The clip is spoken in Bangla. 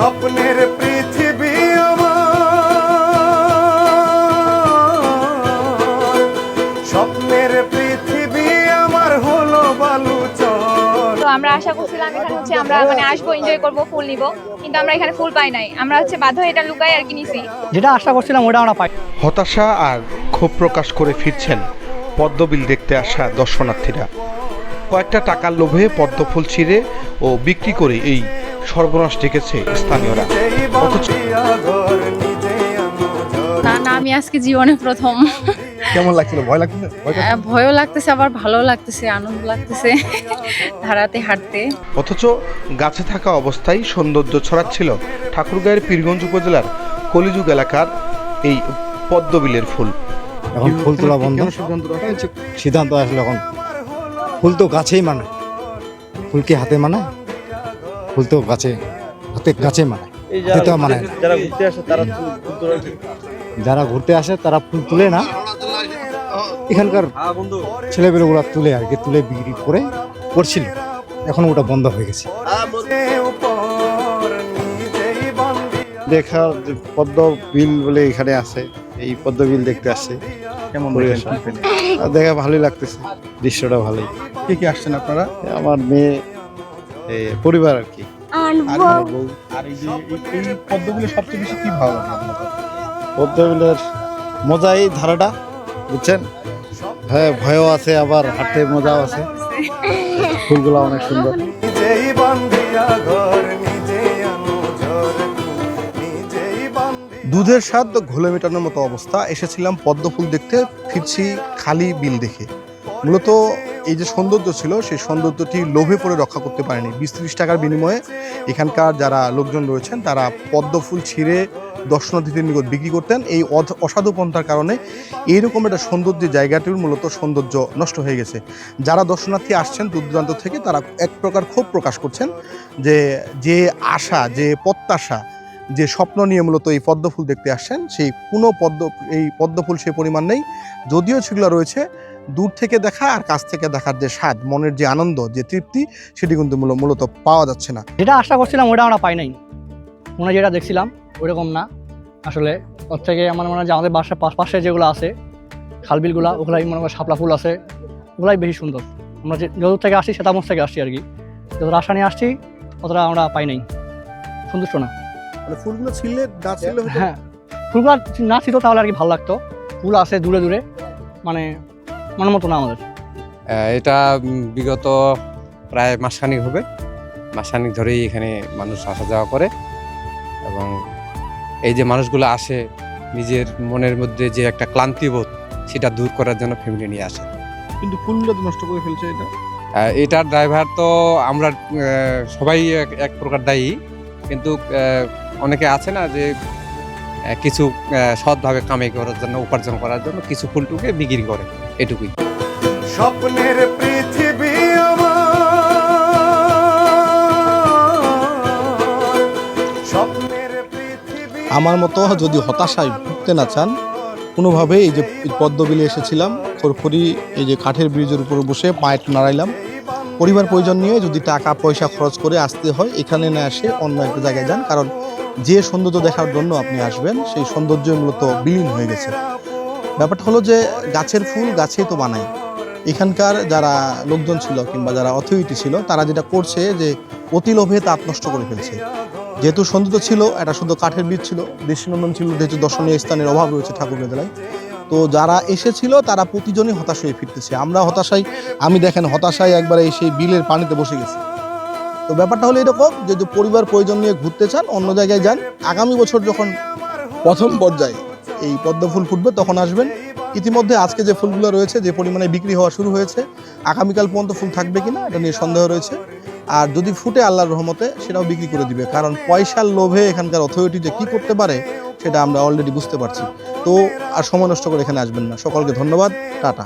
স্বপ্নের পৃথিবী আমার, স্বপ্নের পৃথিবী আমার হলো বালুচর। তো আমরা আশা করছিলাম এখানে হচ্ছে আমরা মানে আসবো, এনজয় করবো, ফুল নিব, কিন্তু আমরা এখানে ফুল পাই নাই। আমরা হচ্ছে বাধ্য হয়ে এটা লুকাই আর কি নিছি। যেটা আশা করছিলাম ওটা আমরা পাই। হতাশা আর ক্ষোভ প্রকাশ করে ফিরছেন পদ্মবিল দেখতে আসা দর্শনার্থীরা। কয়েকটা টাকার লোভে পদ্মফুল ছিঁড়ে ও বিক্রি করে এই সর্বনাশ ডেকেছে স্থানীয়রা। অথচ না, আমি আজকে জীবনে প্রথম। কেমন লাগছিল? ভয় লাগছিল? ভয়ও লাগতেছে, আবার ভালো লাগতেছে, আনন্দ লাগতেছে ধারাতে হাঁটতে। অথচ গাছে থাকা অবস্থায় সৌন্দর্য ছড়াচ্ছিল ঠাকুরগাঁয়ের পীরগঞ্জ উপজেলার কলিযুগ এলাকার এই পদ্মবিলের ফুল। এখন ফুল তোলা বন্ধ। সিদ্ধান্ত আসলে এখন ফুল তো গাছেই মানায়, ফুল কি হাতে মানায়? ফুল তো গাছে, গাছে মানায়, হাতে তো মানায় না। যারা ঘুরতে আসে তারা যারা ঘুরতে আসে তারা ফুল তুলে না, এখানকার ছেলেপেলেগুলো তুলে আর কি, তুলে বিক্রি করে করছিল। এখন ওটা বন্ধ হয়ে গেছে। দেখার পদ্ম বিল বলে এখানে আছে, এই পদ্ম বিল দেখতে আসছে। কেমন দেখা ভালোই লাগতেছে, দৃশ্যটা ভালোই। কে কে আসছেন আপনারা? আমার মেয়ে, পরিবার আর কি। আর এই যে এই পদ্মবিলের সবচেয়ে বেশি কি ভালো লাগে আপনার? পদ্ম বিলের মজা এই ধারাটা, বুঝছেন? হ্যাঁ, ভয়ও আছে, আবার হাঁটতে মজাও আছে। ফুলগুলো অনেক সুন্দর। দুধের স্বাদ ঘোলে মেটানোর মতো অবস্থা। এসেছিলাম পদ্ম ফুল দেখতে, ফিরছি খালি বিল দেখে। মূলত এই যে সৌন্দর্য ছিল, সেই সৌন্দর্যটি লোভে পড়ে রক্ষা করতে পারেনি। 20-30 টাকার বিনিময়ে এখানকার যারা লোকজন রয়েছেন তারা পদ্ম ফুল ছিঁড়ে দর্শনার্থীদের নিকট বিক্রি করতেন। এই অসাধু পন্থার কারণে এইরকম একটা সৌন্দর্যের জায়গাটির মূলত সৌন্দর্য নষ্ট হয়ে গেছে। যারা দর্শনার্থী আসছেন দূর দূরান্ত থেকে তারা এক প্রকার ক্ষোভ প্রকাশ করছেন যে আশা, যে প্রত্যাশা, যে স্বপ্ন নিয়ে মূলত এই পদ্মফুল দেখতে আসছেন, সেই কোনো এই পদ্মফুল সেই পরিমাণ নেই। যদিও সেগুলো রয়েছে, দূর থেকে দেখা আর কাছ থেকে দেখার যে স্বাদ, মনের যে আনন্দ, যে তৃপ্তি, সেটি কিন্তু মূলত পাওয়া যাচ্ছে না। যেটা আশা করছিলাম ওটা আমরা পাই নাই। মনে যেটা দেখছিলাম ওইরকম না। আসলে ওর থেকে আমার মনে হয় যে আমাদের বাসার পাশে যেগুলো আছে খালবিলগুলা, ওগুলাই মনে হয় শাপলা ফুল আছে, ওগুলাই বেশি সুন্দর। আমরা যত থেকে আসছি সেতামস থেকে আসছি আর কি, যতটা আশা নিয়ে আসছি অতটা আমরা পাই নাই, সন্তুষ্ট না। ফুলগুলো ছিললে গাছ ছিললে হ্যাঁ, ফুলগুলো না ছিল তাহলে আর কি ভালো লাগতো। ফুল আছে দূরে দূরে, মানে মনের মতো না আমাদের। এটা বিগত প্রায় মাসখানিক হবে, মাসখানিক ধরেই এখানে মানুষ আসা যাওয়া করে। এবং এই যে মানুষগুলো আসে, নিজের মনের মধ্যে যে একটা ক্লান্তিবোধ সেটা দূর করার জন্য ফ্যামিলি নিয়ে আসে। কিন্তু ফুলগুলো তো নষ্ট করে ফেলছে। এটার ড্রাইভার তো আমরা সবাই এক প্রকার দায়ী, কিন্তু অনেকে আছে না যে কিছু সৎভাবে কামাই করার জন্য, উপার্জন করার জন্য কিছু ফুলটুকে বিক্রি করে, এটুকুই। স্বপ্নের পৃথিবী আমার মতো যদি হতাশায় ভুগতে না চান, কোনোভাবে এই যে পদ্মবিলে এসেছিলাম, খড়খড়ি এই যে কাঠের ব্রিজের উপরে বসে পায়ে নাড়াইলাম। পরিবার প্রয়োজন নিয়ে যদি টাকা পয়সা খরচ করে আসতে হয়, এখানে না এসে অন্য একটা জায়গায় যান, কারণ যে সৌন্দর্য দেখার জন্য আপনি আসবেন সেই সৌন্দর্য মূলত বিলীন হয়ে গেছে। ব্যাপারটা হলো যে গাছের ফুল গাছেই তো বানায়। এখানকার যারা লোকজন ছিল কিংবা যারা অথরিটি ছিল, তারা যেটা করছে যে অতি লোভে তাপ নষ্ট করে ফেলছে। যেহেতু সৌন্দর্য ছিল, এটা শুধু কাঠের বীজ ছিল, দৃষ্টিনন্দন ছিল, যেহেতু দর্শনীয় স্থানের অভাব রয়েছে ঠাকুরগাঁও জেলায়, তো যারা এসেছিল তারা প্রতিজনই হতাশ হয়ে ফিরতেছে। আমরা হতাশায়, আমি দেখেন হতাশায় একবারে সেই বিলের পানিতে বসে গেছি। তো ব্যাপারটা হলো এরকম, যদি পরিবার প্রয়োজন নিয়ে ঘুরতে চান অন্য জায়গায় যান। আগামী বছর যখন প্রথম পর্যায়ে এই পদ্ম ফুল ফুটবে তখন আসবেন। ইতিমধ্যে আজকে যে ফুলগুলো রয়েছে যে পরিমাণে বিক্রি হওয়া শুরু হয়েছে, আগামীকাল পর্যন্ত ফুল থাকবে কিনা এটা নিয়ে সন্দেহ রয়েছে। আর যদি ফুটে আল্লাহর রহমতে সেটাও বিক্রি করে দিবে, কারণ পয়সার লোভে এখানকার অথরিটি যে কী করতে পারে সেটা আমরা অলরেডি বুঝতে পারছি। তো আর সময় নষ্ট করে এখানে আসবেন না। সকলকে ধন্যবাদ, টাটা।